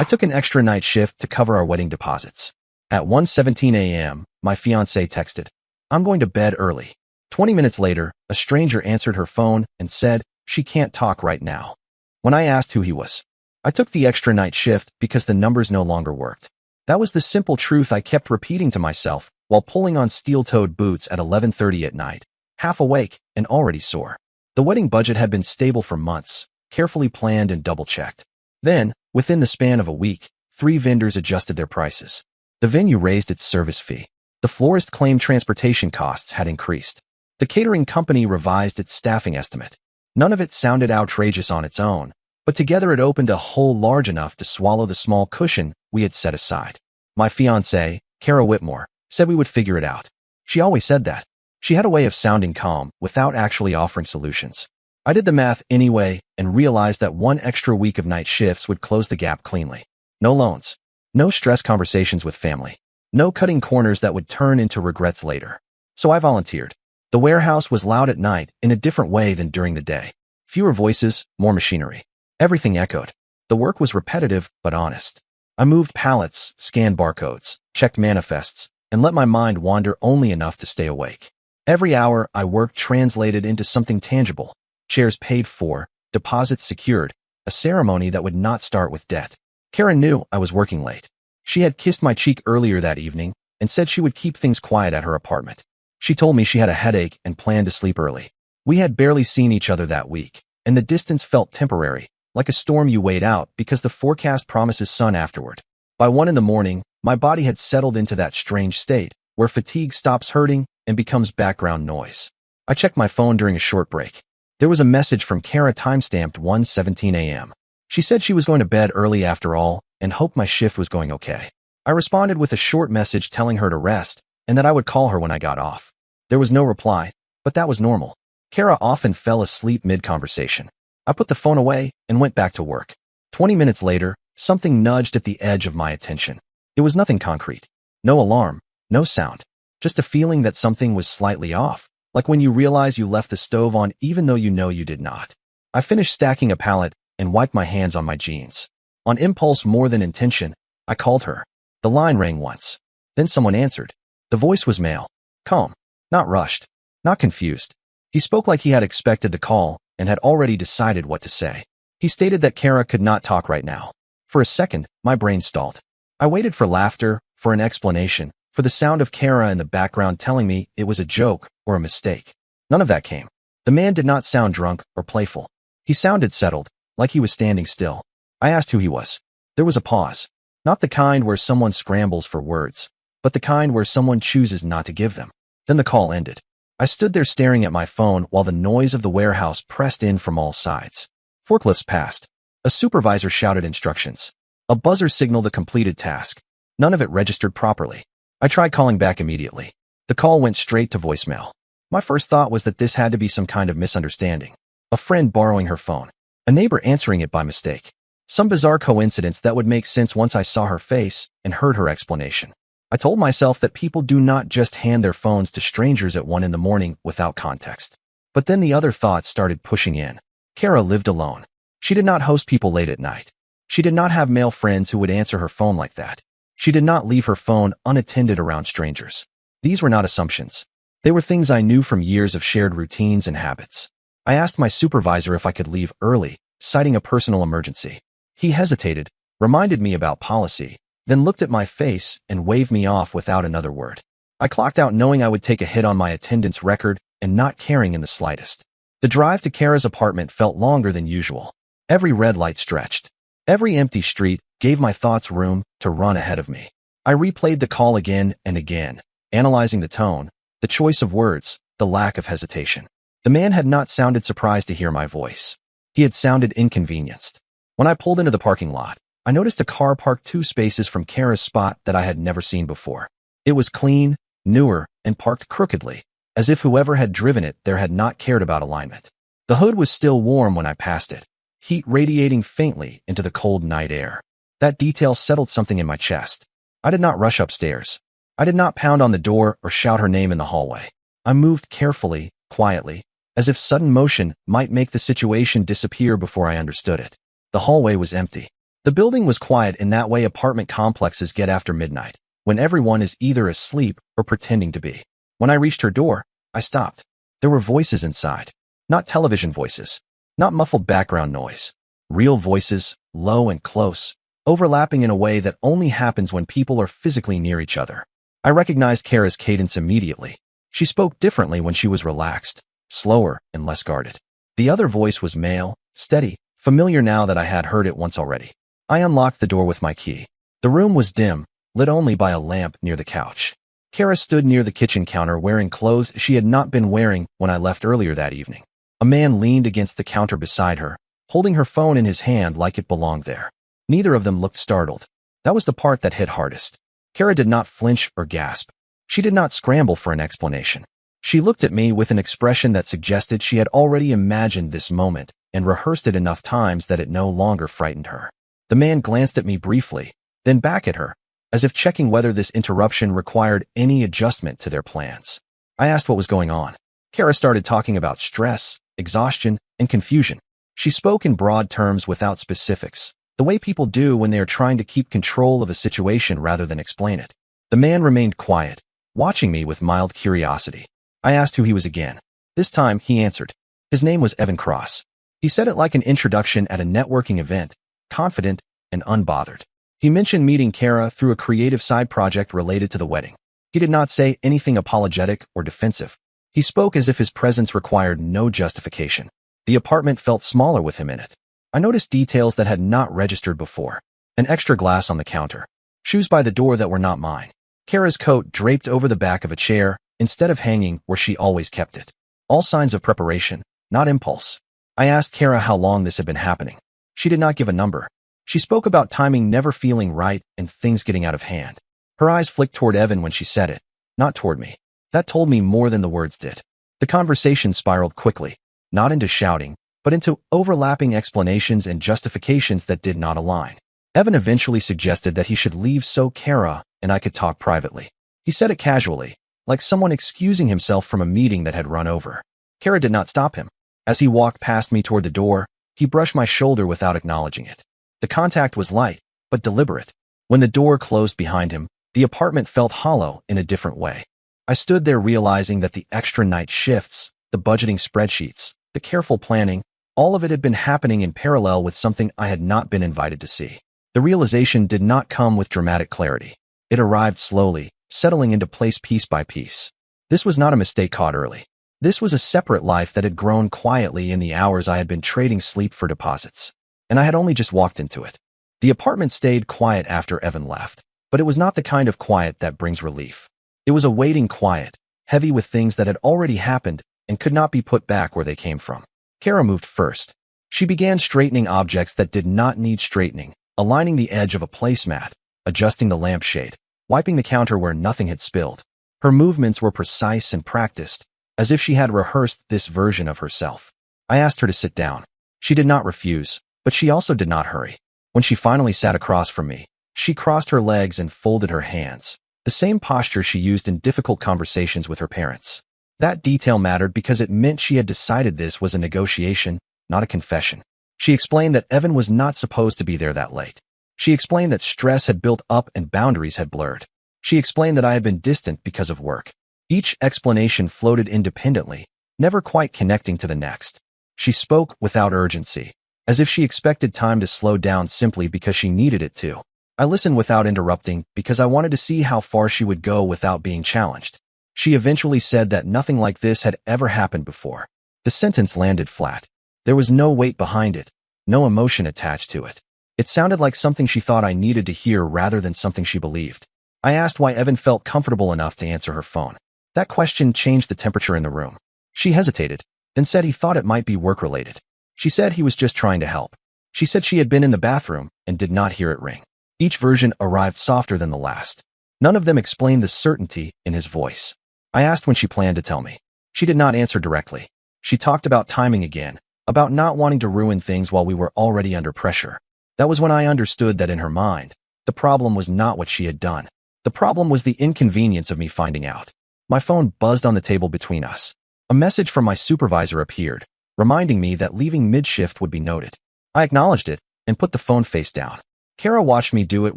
I took an extra night shift to cover our wedding deposits. At 1:17 a.m., my fiancée texted, "I'm going to bed early." 20 minutes later, a stranger answered her phone and said she can't talk right now. When I asked who he was, I took the extra night shift because the numbers no longer worked. That was the simple truth I kept repeating to myself while pulling on steel-toed boots at 11:30 at night, half awake and already sore. The wedding budget had been stable for months, carefully planned and double-checked. Then, within the span of a week, 3 vendors adjusted their prices. The venue raised its service fee. The florist claimed transportation costs had increased. The catering company revised its staffing estimate. None of it sounded outrageous on its own, but together it opened a hole large enough to swallow the small cushion we had set aside. My fiancée, Kara Whitmore, said we would figure it out. She always said that. She had a way of sounding calm without actually offering solutions. I did the math anyway and realized that 1 extra week of night shifts would close the gap cleanly. No loans. No stress conversations with family. No cutting corners that would turn into regrets later. So I volunteered. The warehouse was loud at night in a different way than during the day. Fewer voices, more machinery. Everything echoed. The work was repetitive but honest. I moved pallets, scanned barcodes, checked manifests, and let my mind wander only enough to stay awake. Every hour I worked translated into something tangible. Chairs paid for, deposits secured, a ceremony that would not start with debt. Karen knew I was working late. She had kissed my cheek earlier that evening and said she would keep things quiet at her apartment. She told me she had a headache and planned to sleep early. We had barely seen each other that week, and the distance felt temporary, like a storm you wait out because the forecast promises sun afterward. By 1 in the morning, my body had settled into that strange state where fatigue stops hurting and becomes background noise. I checked my phone during a short break. There was a message from Kara timestamped 1:17 a.m. She said she was going to bed early after all and hoped my shift was going okay. I responded with a short message telling her to rest and that I would call her when I got off. There was no reply, but that was normal. Kara often fell asleep mid-conversation. I put the phone away and went back to work. 20 minutes later, something nudged at the edge of my attention. It was nothing concrete. No alarm, no sound. Just a feeling that something was slightly off, like when you realize you left the stove on even though you know you did not. I finished stacking a pallet and wiped my hands on my jeans. On impulse more than intention, I called her. The line rang once. Then someone answered. The voice was male. Calm. Not rushed. Not confused. He spoke like he had expected the call and had already decided what to say. He stated that Kara could not talk right now. For a second, my brain stalled. I waited for laughter, for an explanation, for the sound of Kara in the background telling me it was a joke or a mistake. None of that came. The man did not sound drunk or playful. He sounded settled, like he was standing still. I asked who he was. There was a pause. Not the kind where someone scrambles for words, but the kind where someone chooses not to give them. Then the call ended. I stood there staring at my phone while the noise of the warehouse pressed in from all sides. Forklifts passed. A supervisor shouted instructions. A buzzer signaled a completed task. None of it registered properly. I tried calling back immediately. The call went straight to voicemail. My first thought was that this had to be some kind of misunderstanding. A friend borrowing her phone. A neighbor answering it by mistake. Some bizarre coincidence that would make sense once I saw her face and heard her explanation. I told myself that people do not just hand their phones to strangers at 1 in the morning without context. But then the other thoughts started pushing in. Kara lived alone. She did not host people late at night. She did not have male friends who would answer her phone like that. She did not leave her phone unattended around strangers. These were not assumptions. They were things I knew from years of shared routines and habits. I asked my supervisor if I could leave early, citing a personal emergency. He hesitated, reminded me about policy, then looked at my face and waved me off without another word. I clocked out knowing I would take a hit on my attendance record and not caring in the slightest. The drive to Kara's apartment felt longer than usual. Every red light stretched. Every empty street gave my thoughts room to run ahead of me. I replayed the call again and again, analyzing the tone, the choice of words, the lack of hesitation. The man had not sounded surprised to hear my voice. He had sounded inconvenienced. When I pulled into the parking lot, I noticed a car parked 2 spaces from Kara's spot that I had never seen before. It was clean, newer, and parked crookedly, as if whoever had driven it there had not cared about alignment. The hood was still warm when I passed it, heat radiating faintly into the cold night air. That detail settled something in my chest. I did not rush upstairs. I did not pound on the door or shout her name in the hallway. I moved carefully, quietly, as if sudden motion might make the situation disappear before I understood it. The hallway was empty. The building was quiet in that way apartment complexes get after midnight, when everyone is either asleep or pretending to be. When I reached her door, I stopped. There were voices inside. Not television voices. Not muffled background noise. Real voices, low and close, overlapping in a way that only happens when people are physically near each other. I recognized Kara's cadence immediately. She spoke differently when she was relaxed, slower and less guarded. The other voice was male, steady, familiar now that I had heard it once already. I unlocked the door with my key. The room was dim, lit only by a lamp near the couch. Kara stood near the kitchen counter wearing clothes she had not been wearing when I left earlier that evening. A man leaned against the counter beside her, holding her phone in his hand like it belonged there. Neither of them looked startled. That was the part that hit hardest. Kara did not flinch or gasp. She did not scramble for an explanation. She looked at me with an expression that suggested she had already imagined this moment and rehearsed it enough times that it no longer frightened her. The man glanced at me briefly, then back at her, as if checking whether this interruption required any adjustment to their plans. I asked what was going on. Kara started talking about stress, exhaustion, and confusion. She spoke in broad terms without specifics, the way people do when they are trying to keep control of a situation rather than explain it. The man remained quiet, watching me with mild curiosity. I asked who he was again. This time, he answered. His name was Evan Cross. He said it like an introduction at a networking event, confident and unbothered. He mentioned meeting Kara through a creative side project related to the wedding. He did not say anything apologetic or defensive. He spoke as if his presence required no justification. The apartment felt smaller with him in it. I noticed details that had not registered before. An extra glass on the counter. Shoes by the door that were not mine. Kara's coat draped over the back of a chair instead of hanging where she always kept it. All signs of preparation, not impulse. I asked Kara how long this had been happening. She did not give a number. She spoke about timing never feeling right and things getting out of hand. Her eyes flicked toward Evan when she said it, not toward me. That told me more than the words did. The conversation spiraled quickly, not into shouting, but into overlapping explanations and justifications that did not align. Evan eventually suggested that he should leave so Kara and I could talk privately. He said it casually, like someone excusing himself from a meeting that had run over. Kara did not stop him. As he walked past me toward the door, he brushed my shoulder without acknowledging it. The contact was light, but deliberate. When the door closed behind him, the apartment felt hollow in a different way. I stood there realizing that the extra night shifts, the budgeting spreadsheets, the careful planning, all of it had been happening in parallel with something I had not been invited to see. The realization did not come with dramatic clarity. It arrived slowly, settling into place piece by piece. This was not a mistake caught early. This was a separate life that had grown quietly in the hours I had been trading sleep for deposits. And I had only just walked into it. The apartment stayed quiet after Evan left, but it was not the kind of quiet that brings relief. It was a waiting quiet, heavy with things that had already happened and could not be put back where they came from. Kara moved first. She began straightening objects that did not need straightening, aligning the edge of a placemat, adjusting the lampshade, wiping the counter where nothing had spilled. Her movements were precise and practiced, as if she had rehearsed this version of herself. I asked her to sit down. She did not refuse, but she also did not hurry. When she finally sat across from me, she crossed her legs and folded her hands, the same posture she used in difficult conversations with her parents. That detail mattered because it meant she had decided this was a negotiation, not a confession. She explained that Evan was not supposed to be there that late. She explained that stress had built up and boundaries had blurred. She explained that I had been distant because of work. Each explanation floated independently, never quite connecting to the next. She spoke without urgency, as if she expected time to slow down simply because she needed it to. I listened without interrupting because I wanted to see how far she would go without being challenged. She eventually said that nothing like this had ever happened before. The sentence landed flat. There was no weight behind it, no emotion attached to it. It sounded like something she thought I needed to hear rather than something she believed. I asked why Evan felt comfortable enough to answer her phone. That question changed the temperature in the room. She hesitated, then said he thought it might be work-related. She said he was just trying to help. She said she had been in the bathroom and did not hear it ring. Each version arrived softer than the last. None of them explained the certainty in his voice. I asked when she planned to tell me. She did not answer directly. She talked about timing again, about not wanting to ruin things while we were already under pressure. That was when I understood that in her mind, the problem was not what she had done. The problem was the inconvenience of me finding out. My phone buzzed on the table between us. A message from my supervisor appeared, reminding me that leaving mid-shift would be noted. I acknowledged it and put the phone face down. Kara watched me do it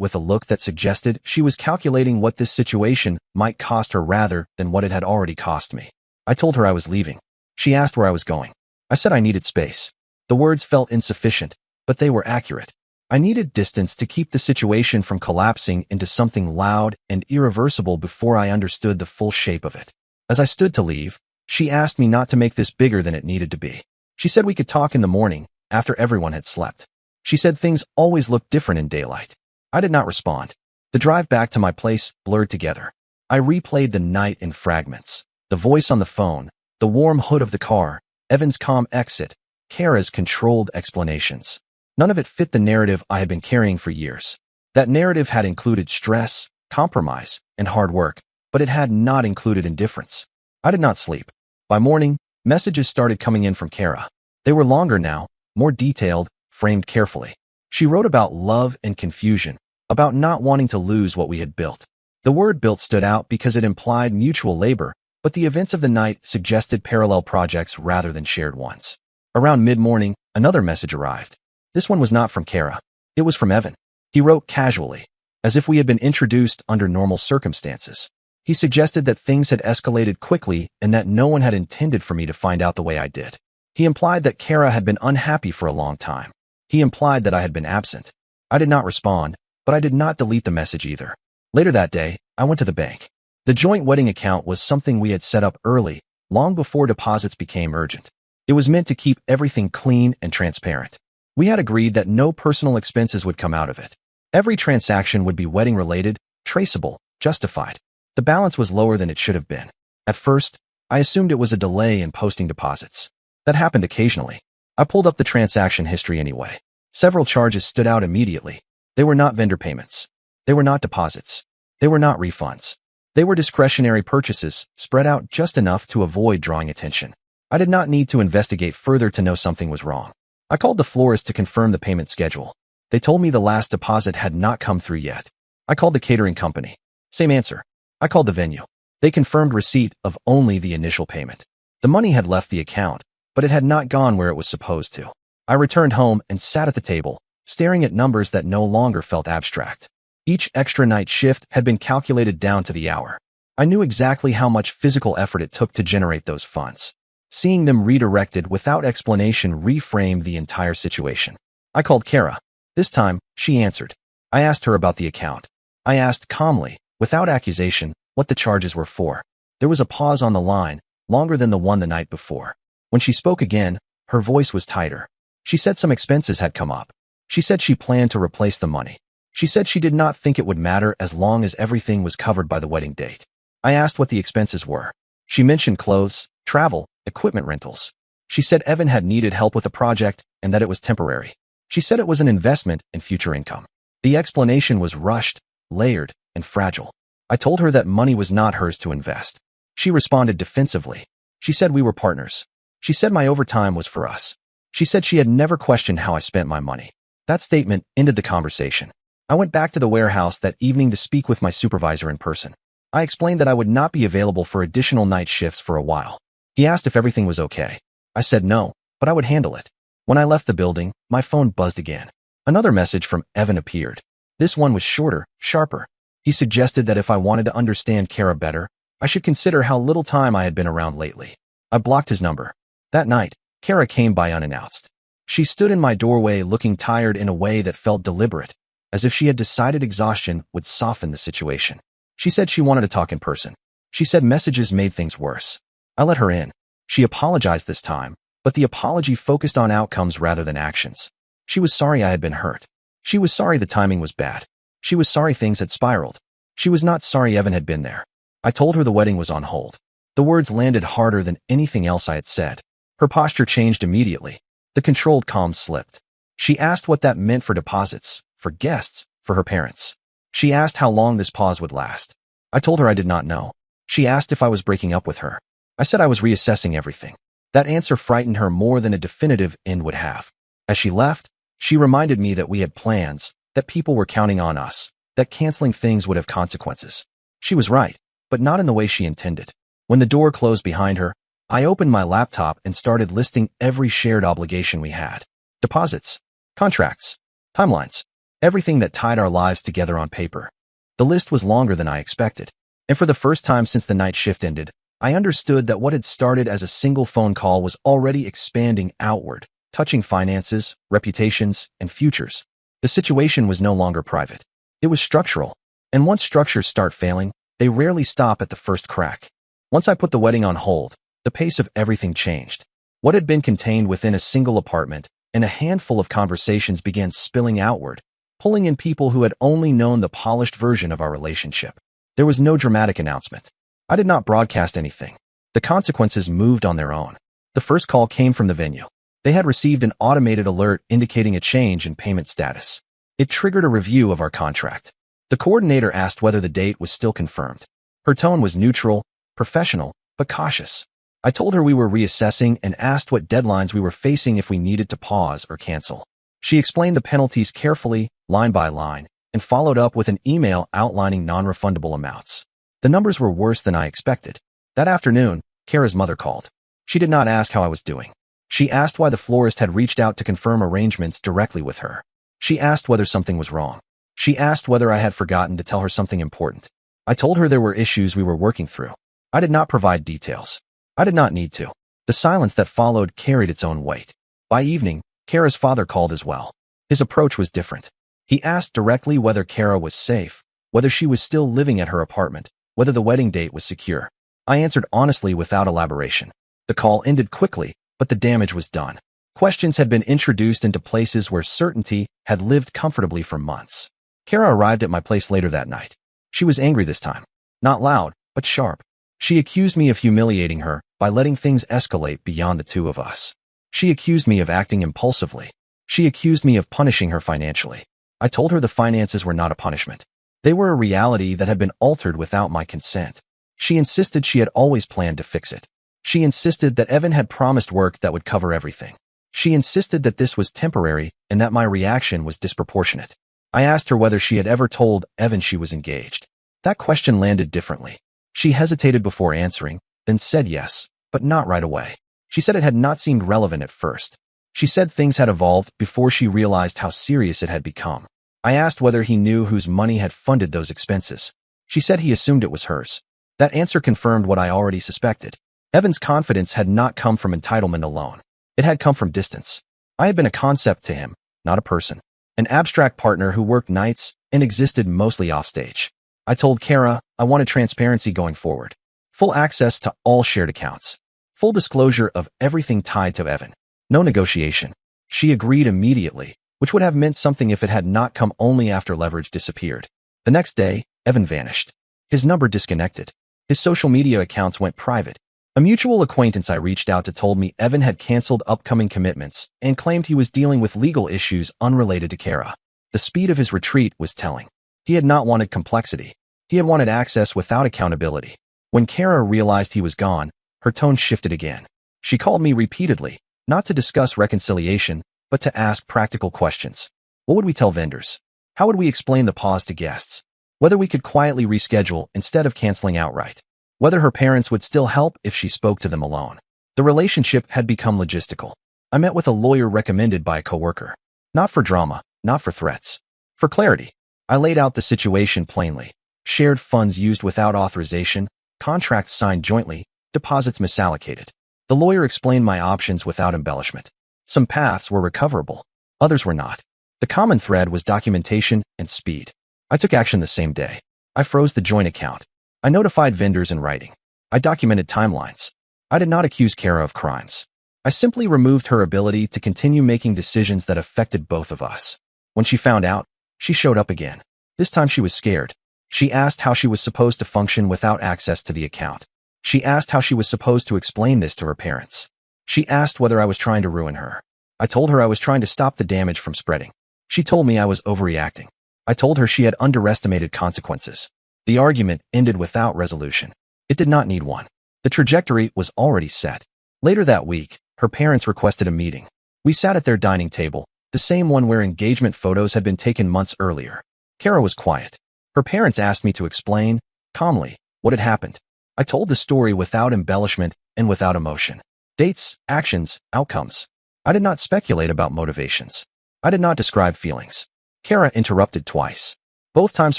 with a look that suggested she was calculating what this situation might cost her rather than what it had already cost me. I told her I was leaving. She asked where I was going. I said I needed space. The words felt insufficient, but they were accurate. I needed distance to keep the situation from collapsing into something loud and irreversible before I understood the full shape of it. As I stood to leave, she asked me not to make this bigger than it needed to be. She said we could talk in the morning, after everyone had slept. She said things always looked different in daylight. I did not respond. The drive back to my place blurred together. I replayed the night in fragments. The voice on the phone, the warm hood of the car, Evan's calm exit, Kara's controlled explanations. None of it fit the narrative I had been carrying for years. That narrative had included stress, compromise, and hard work, but it had not included indifference. I did not sleep. By morning, messages started coming in from Kara. They were longer now, more detailed, framed carefully. She wrote about love and confusion, about not wanting to lose what we had built. The word built stood out because it implied mutual labor, but the events of the night suggested parallel projects rather than shared ones. Around mid-morning, another message arrived. This one was not from Kara. It was from Evan. He wrote casually, as if we had been introduced under normal circumstances. He suggested that things had escalated quickly and that no one had intended for me to find out the way I did. He implied that Kara had been unhappy for a long time. He implied that I had been absent. I did not respond, but I did not delete the message either. Later that day, I went to the bank. The joint wedding account was something we had set up early, long before deposits became urgent. It was meant to keep everything clean and transparent. We had agreed that no personal expenses would come out of it. Every transaction would be wedding-related, traceable, justified. The balance was lower than it should have been. At first, I assumed it was a delay in posting deposits. That happened occasionally. I pulled up the transaction history anyway. Several charges stood out immediately. They were not vendor payments. They were not deposits. They were not refunds. They were discretionary purchases, spread out just enough to avoid drawing attention. I did not need to investigate further to know something was wrong. I called the florist to confirm the payment schedule. They told me the last deposit had not come through yet. I called the catering company. Same answer. I called the venue. They confirmed receipt of only the initial payment. The money had left the account, but it had not gone where it was supposed to. I returned home and sat at the table, staring at numbers that no longer felt abstract. Each extra night shift had been calculated down to the hour. I knew exactly how much physical effort it took to generate those funds. Seeing them redirected without explanation reframed the entire situation. I called Kara. This time, she answered. I asked her about the account. I asked calmly, without accusation, what the charges were for. There was a pause on the line, longer than the one the night before. When she spoke again, her voice was tighter. She said some expenses had come up. She said she planned to replace the money. She said she did not think it would matter as long as everything was covered by the wedding date. I asked what the expenses were. She mentioned clothes, travel, equipment rentals. She said Evan had needed help with a project and that it was temporary. She said it was an investment in future income. The explanation was rushed, layered, and fragile. I told her that money was not hers to invest. She responded defensively. She said we were partners. She said my overtime was for us. She said she had never questioned how I spent my money. That statement ended the conversation. I went back to the warehouse that evening to speak with my supervisor in person. I explained that I would not be available for additional night shifts for a while. He asked if everything was okay. I said no, but I would handle it. When I left the building, my phone buzzed again. Another message from Evan appeared. This one was shorter, sharper. He suggested that if I wanted to understand Kara better, I should consider how little time I had been around lately. I blocked his number. That night, Kara came by unannounced. She stood in my doorway looking tired in a way that felt deliberate, as if she had decided exhaustion would soften the situation. She said she wanted to talk in person. She said messages made things worse. I let her in. She apologized this time, but the apology focused on outcomes rather than actions. She was sorry I had been hurt. She was sorry the timing was bad. She was sorry things had spiraled. She was not sorry Evan had been there. I told her the wedding was on hold. The words landed harder than anything else I had said. Her posture changed immediately. The controlled calm slipped. She asked what that meant for deposits, for guests, for her parents. She asked how long this pause would last. I told her I did not know. She asked if I was breaking up with her. I said I was reassessing everything. That answer frightened her more than a definitive end would have. As she left, she reminded me that we had plans, that people were counting on us, that canceling things would have consequences. She was right, but not in the way she intended. When the door closed behind her, I opened my laptop and started listing every shared obligation we had. Deposits, contracts, timelines. everything that tied our lives together on paper. The list was longer than I expected, and for the first time since the night shift ended, I understood that what had started as a single phone call was already expanding outward, touching finances, reputations, and futures. The situation was no longer private. It was structural, and once structures start failing, they rarely stop at the first crack. Once I put the wedding on hold, the pace of everything changed. What had been contained within a single apartment and a handful of conversations began spilling outward, pulling in people who had only known the polished version of our relationship. There was no dramatic announcement. I did not broadcast anything. The consequences moved on their own. The first call came from the venue. They had received an automated alert indicating a change in payment status. It triggered a review of our contract. The coordinator asked whether the date was still confirmed. Her tone was neutral, professional, but cautious. I told her we were reassessing and asked what deadlines we were facing if we needed to pause or cancel. She explained the penalties carefully, line by line, and followed up with an email outlining non-refundable amounts. The numbers were worse than I expected. That afternoon, Kara's mother called. She did not ask how I was doing. She asked why the florist had reached out to confirm arrangements directly with her. She asked whether something was wrong. She asked whether I had forgotten to tell her something important. I told her there were issues we were working through. I did not provide details. I did not need to. The silence that followed carried its own weight. By evening, Kara's father called as well. His approach was different. He asked directly whether Kara was safe, whether she was still living at her apartment, whether the wedding date was secure. I answered honestly without elaboration. The call ended quickly, but the damage was done. Questions had been introduced into places where certainty had lived comfortably for months. Kara arrived at my place later that night. She was angry this time. Not loud, but sharp. She accused me of humiliating her by letting things escalate beyond the two of us. She accused me of acting impulsively. She accused me of punishing her financially. I told her the finances were not a punishment. They were a reality that had been altered without my consent. She insisted she had always planned to fix it. She insisted that Evan had promised work that would cover everything. She insisted that this was temporary and that my reaction was disproportionate. I asked her whether she had ever told Evan she was engaged. That question landed differently. She hesitated before answering, then said yes, but not right away. She said it had not seemed relevant at first. She said things had evolved before she realized how serious it had become. I asked whether he knew whose money had funded those expenses. She said he assumed it was hers. That answer confirmed what I already suspected. Evan's confidence had not come from entitlement alone. It had come from distance. I had been a concept to him, not a person. An abstract partner who worked nights and existed mostly offstage. I told Kara I wanted transparency going forward. Full access to all shared accounts. Full disclosure of everything tied to Evan. No negotiation. She agreed immediately, which would have meant something if it had not come only after leverage disappeared. The next day, Evan vanished. His number disconnected. His social media accounts went private. A mutual acquaintance I reached out to told me Evan had canceled upcoming commitments and claimed he was dealing with legal issues unrelated to Kara. The speed of his retreat was telling. He had not wanted complexity. He had wanted access without accountability. When Kara realized he was gone, her tone shifted again. She called me repeatedly, not to discuss reconciliation, but to ask practical questions. What would we tell vendors? How would we explain the pause to guests? Whether we could quietly reschedule instead of canceling outright. Whether her parents would still help if she spoke to them alone. The relationship had become logistical. I met with a lawyer recommended by a coworker. Not for drama, not for threats. For clarity. I laid out the situation plainly. Shared funds used without authorization, contracts signed jointly, deposits misallocated. The lawyer explained my options without embellishment. Some paths were recoverable, others were not. The common thread was documentation and speed. I took action the same day. I froze the joint account. I notified vendors in writing. I documented timelines. I did not accuse Kara of crimes. I simply removed her ability to continue making decisions that affected both of us. When she found out, she showed up again. This time she was scared. She asked how she was supposed to function without access to the account. She asked how she was supposed to explain this to her parents. She asked whether I was trying to ruin her. I told her I was trying to stop the damage from spreading. She told me I was overreacting. I told her she had underestimated consequences. The argument ended without resolution. It did not need one. The trajectory was already set. Later that week, her parents requested a meeting. We sat at their dining table, the same one where engagement photos had been taken months earlier. Kara was quiet. Her parents asked me to explain, calmly, what had happened. I told the story without embellishment and without emotion. Dates, actions, outcomes. I did not speculate about motivations. I did not describe feelings. Kara interrupted twice. Both times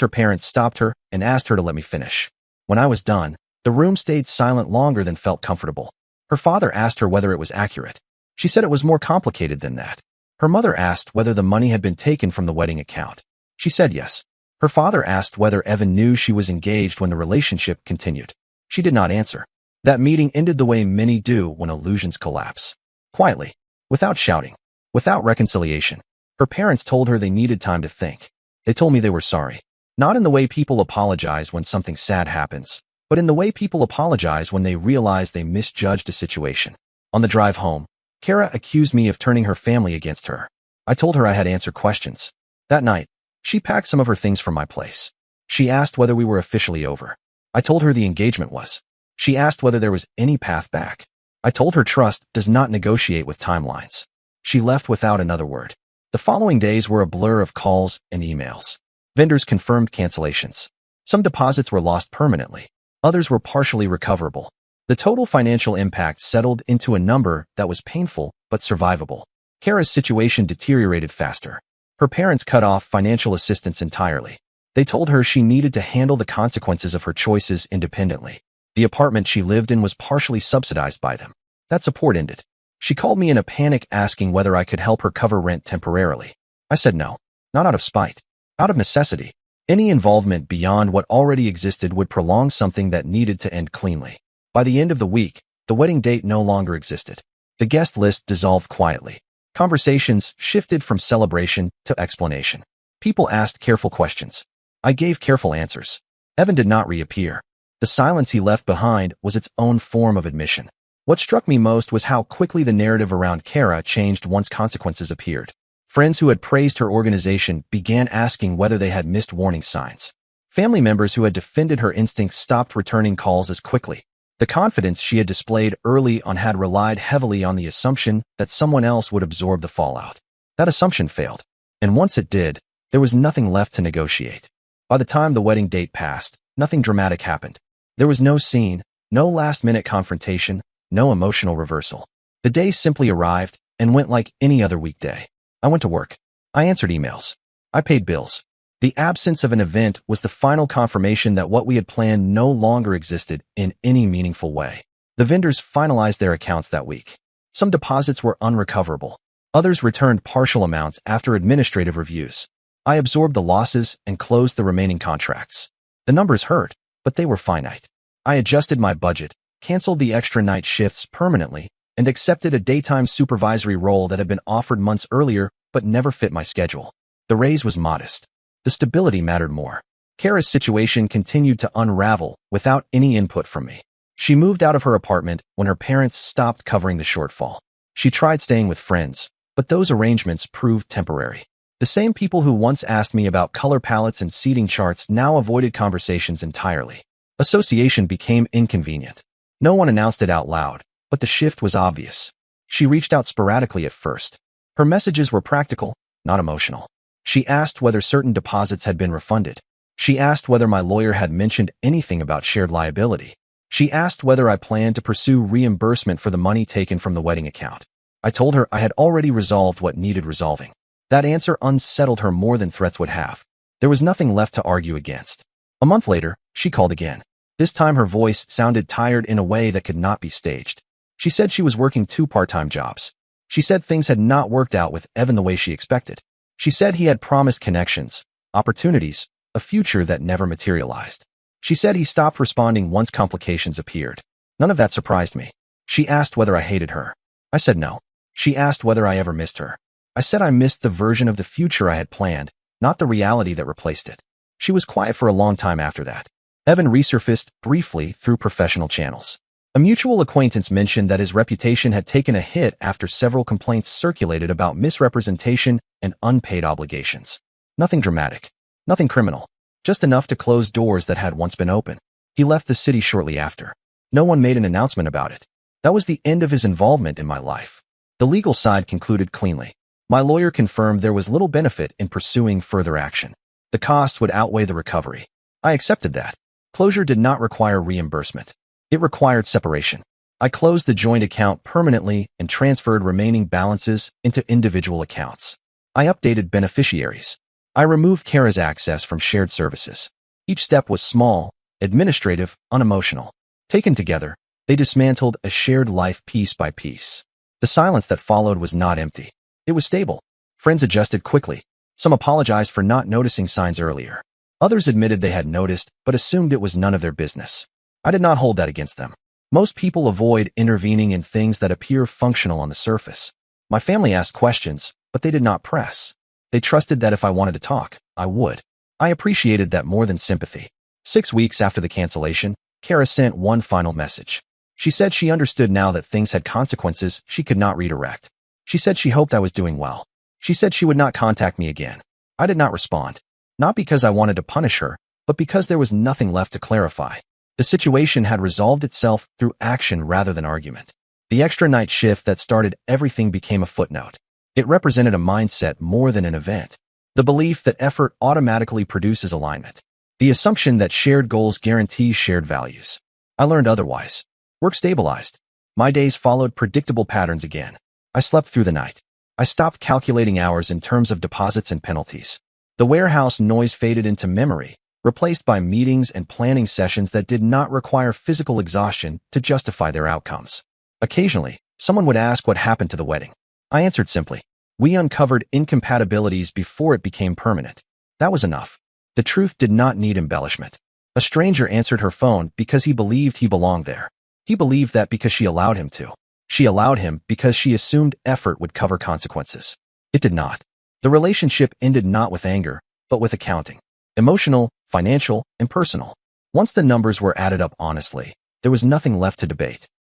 her parents stopped her and asked her to let me finish. When I was done, the room stayed silent longer than felt comfortable. Her father asked her whether it was accurate. She said it was more complicated than that. Her mother asked whether the money had been taken from the wedding account. She said yes. Her father asked whether Evan knew she was engaged when the relationship continued. She did not answer. That meeting ended the way many do when illusions collapse. Quietly, without shouting, without reconciliation. Her parents told her they needed time to think. They told me they were sorry. Not in the way people apologize when something sad happens, but in the way people apologize when they realize they misjudged a situation. On the drive home, Kara accused me of turning her family against her. I told her I had answered questions. That night, she packed some of her things from my place. She asked whether we were officially over. I told her the engagement was. She asked whether there was any path back. I told her trust does not negotiate with timelines. She left without another word. The following days were a blur of calls and emails. Vendors confirmed cancellations. Some deposits were lost permanently. Others were partially recoverable. The total financial impact settled into a number that was painful but survivable. Kara's situation deteriorated faster. Her parents cut off financial assistance entirely. They told her she needed to handle the consequences of her choices independently. The apartment she lived in was partially subsidized by them. That support ended. She called me in a panic asking whether I could help her cover rent temporarily. I said no, not out of spite, out of necessity. Any involvement beyond what already existed would prolong something that needed to end cleanly. By the end of the week, the wedding date no longer existed. The guest list dissolved quietly. Conversations shifted from celebration to explanation. People asked careful questions. I gave careful answers. Evan did not reappear. The silence he left behind was its own form of admission. What struck me most was how quickly the narrative around Kara changed once consequences appeared. Friends who had praised her organization began asking whether they had missed warning signs. Family members who had defended her instincts stopped returning calls as quickly. The confidence she had displayed early on had relied heavily on the assumption that someone else would absorb the fallout. That assumption failed, and once it did, there was nothing left to negotiate. By the time the wedding date passed, nothing dramatic happened. There was no scene, no last-minute confrontation, no emotional reversal. The day simply arrived and went like any other weekday. I went to work. I answered emails. I paid bills. The absence of an event was the final confirmation that what we had planned no longer existed in any meaningful way. The vendors finalized their accounts that week. Some deposits were unrecoverable. Others returned partial amounts after administrative reviews. I absorbed the losses and closed the remaining contracts. The numbers hurt, but they were finite. I adjusted my budget, canceled the extra night shifts permanently, and accepted a daytime supervisory role that had been offered months earlier but never fit my schedule. The raise was modest. The stability mattered more. Kara's situation continued to unravel without any input from me. She moved out of her apartment when her parents stopped covering the shortfall. She tried staying with friends, but those arrangements proved temporary. The same people who once asked me about color palettes and seating charts now avoided conversations entirely. Association became inconvenient. No one announced it out loud, but the shift was obvious. She reached out sporadically at first. Her messages were practical, not emotional. She asked whether certain deposits had been refunded. She asked whether my lawyer had mentioned anything about shared liability. She asked whether I planned to pursue reimbursement for the money taken from the wedding account. I told her I had already resolved what needed resolving. That answer unsettled her more than threats would have. There was nothing left to argue against. A month later, she called again. This time her voice sounded tired in a way that could not be staged. She said she was working 2 part-time jobs. She said things had not worked out with Evan the way she expected. She said he had promised connections, opportunities, a future that never materialized. She said he stopped responding once complications appeared. None of that surprised me. She asked whether I hated her. I said no. She asked whether I ever missed her. I said I missed the version of the future I had planned, not the reality that replaced it. She was quiet for a long time after that. Evan resurfaced briefly through professional channels. A mutual acquaintance mentioned that his reputation had taken a hit after several complaints circulated about misrepresentation and unpaid obligations. Nothing dramatic, nothing criminal, just enough to close doors that had once been open. He left the city shortly after. No one made an announcement about it. That was the end of his involvement in my life. The legal side concluded cleanly. My lawyer confirmed there was little benefit in pursuing further action. The cost would outweigh the recovery. I accepted that. Closure did not require reimbursement. It required separation. I closed the joint account permanently and transferred remaining balances into individual accounts. I updated beneficiaries. I removed Kara's access from shared services. Each step was small, administrative, unemotional. Taken together, they dismantled a shared life piece by piece. The silence that followed was not empty. It was stable. Friends adjusted quickly. Some apologized for not noticing signs earlier. Others admitted they had noticed, but assumed it was none of their business. I did not hold that against them. Most people avoid intervening in things that appear functional on the surface. My family asked questions, but they did not press. They trusted that if I wanted to talk, I would. I appreciated that more than sympathy. 6 weeks after the cancellation, Kara sent one final message. She said she understood now that things had consequences she could not redirect. She said she hoped I was doing well. She said she would not contact me again. I did not respond. Not because I wanted to punish her, but because there was nothing left to clarify. The situation had resolved itself through action rather than argument. The extra night shift that started everything became a footnote. It represented a mindset more than an event. The belief that effort automatically produces alignment. The assumption that shared goals guarantee shared values. I learned otherwise. Work stabilized. My days followed predictable patterns again. I slept through the night. I stopped calculating hours in terms of deposits and penalties. The warehouse noise faded into memory, replaced by meetings and planning sessions that did not require physical exhaustion to justify their outcomes. Occasionally, someone would ask what happened to the wedding. I answered simply, we uncovered incompatibilities before it became permanent. That was enough. The truth did not need embellishment. A stranger answered her phone because he believed he belonged there. He believed that because she allowed him to. She allowed him because she assumed effort would cover consequences. It did not. The relationship ended not with anger, but with accounting. Emotional, financial, and personal. Once the numbers were added up honestly, there was nothing left to debate.